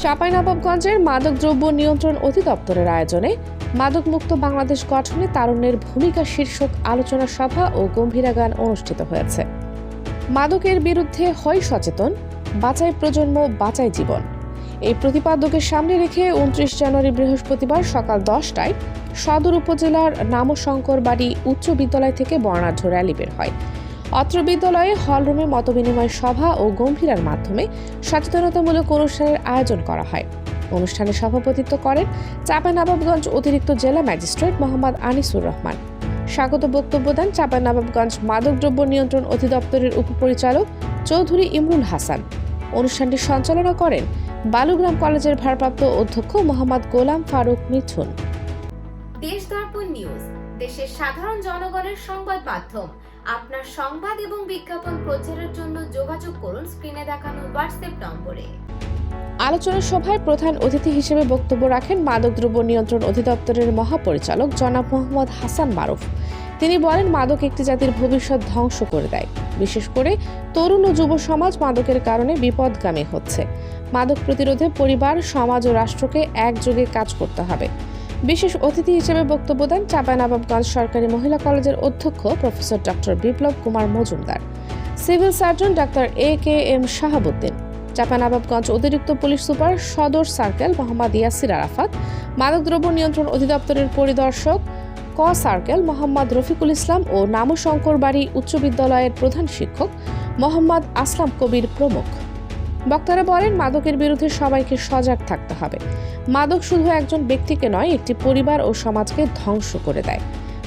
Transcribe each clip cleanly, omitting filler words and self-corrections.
চাঁপাইনবাবগঞ্জের মাদকদ্রব্য নিয়ন্ত্রণ অধিদপ্তরের আয়োজনে মাদকমুক্ত বাংলাদেশ গঠনে তারুণ্যের ভূমিকা শীর্ষক আলোচনা সভা ও গম্ভীরাগান অনুষ্ঠিত হয়েছে। মাদকের বিরুদ্ধে হয় সচেতন, বাঁচাই প্রজন্ম, বাঁচাই জীবন। এই প্রতিপাদ্যকে সামনে রেখে 29 জানুয়ারি বৃহস্পতিবার সকাল 10টায় সদর উপজেলার নামশঙ্করবাড়ি উচ্চ বিদ্যালয় থেকে বর্ণাঢ্য র্যালি বের হয়। অত্র বিদ্যালয়ে হলরুমে মতবিনিময় সভা ও গম্ভীরার মাধ্যমে সচেতনতামূলক অনুষ্ঠানের আয়োজন করা হয়। অনুষ্ঠানে সভাপতিত্ব করেন চাঁপাইনবাবগঞ্জ অতিরিক্ত জেলা ম্যাজিস্ট্রেট মোহাম্মদ আনিসুর রহমান। স্বাগত বক্তব্য দেন চাঁপাইনবাবগঞ্জ মাদকদ্রব্য নিয়ন্ত্রণ অধিদপ্তরের উপপরিচালক চৌধুরী ইমরুল হাসান। অনুষ্ঠানটি সঞ্চালনা করেন বালুগ্রাম কলেজের ভারপ্রাপ্ত অধ্যক্ষ মোহাম্মদ গোলাম ফারুক মিঠুন। দেশ দর্পণ নিউজ, দেশের সাধারণ জনগণের সংবাদ মাধ্যম। আপনার সংবাদ এবং বিজ্ঞাপন প্রচারের জন্য যোগাযোগ করুন স্ক্রিনে দেখানো হোয়াটসঅ্যাপ নম্বরে। আলোচনা সভায় প্রধান অতিথি হিসেবে বক্তব্য রাখেন মাদকদ্রব্য নিয়ন্ত্রণ অধিদপ্তরের মহাপরিচালক জনাব মোহাম্মদ হাসান মারুফ। তিনি বলেন, মাদক একটি জাতির ভবিষ্যৎ ধ্বংস করে দেয়। বিশেষ করে তরুণ ও যুব সমাজ মাদকের কারণে বিপদগামী হচ্ছে। মাদক প্রতিরোধে পরিবার, সমাজ ও রাষ্ট্রকে একযোগে কাজ করতে হবে। বিশেষ অতিথি হিসেবে বক্তব্য দেন চাঁপাইনবাবগঞ্জ সরকারি মহিলা কলেজের অধ্যক্ষ professor doctor Biplab Kumar Majumdar, civil surgeon doctor AKM Shahabuddin, Chapainawabganj অতিরিক্ত পুলিশ সুপার সদর সার্কেল মোহাম্মদ ইয়াসির আরাফাত, মাদকদ্রব্য নিয়ন্ত্রণ অধিদপ্তরের পরিদর্শক ক সার্কেল মোহাম্মদ রফিকুল ইসলাম ও নামশঙ্করবাড়ি উচ্চ বিদ্যালয়ের প্রধান শিক্ষক মোহাম্মদ আসলাম কবির প্রমুখ। বক্তারা বলেন, মাদকের বিরুদ্ধে সবাইকে সজাগ থাকতে হবে। মাদক শুধু একজন ব্যক্তিকে নয়, একটি পরিবার ও সমাজকে ধ্বংস করে দেয়।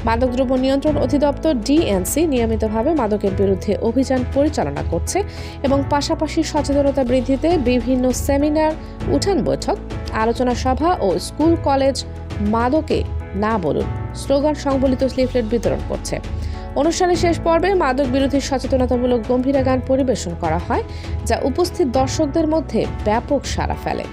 মাদকদ্রব্য নিয়ন্ত্রণ অধিদপ্তর DNC নিয়মিতভাবে মাদকের বিরুদ্ধে অভিযান পরিচালনা করছে এবং পাশাপাশি সচেতনতা বৃদ্ধিতে বিভিন্ন সেমিনার, উঠান বৈঠক, আলোচনা সভা ও স্কুল কলেজ মাদকে না বলুন স্লোগান সংবলিত লিফলেট বিতরণ করছে। অনুষ্ঠানের শেষ পর্বে মাদক বিরোধী সচেতনতামূলক গম্ভীরা গান পরিবেশন করা হয়, যা উপস্থিত দর্শকদের মধ্যে ব্যাপক সাড়া ফেলে।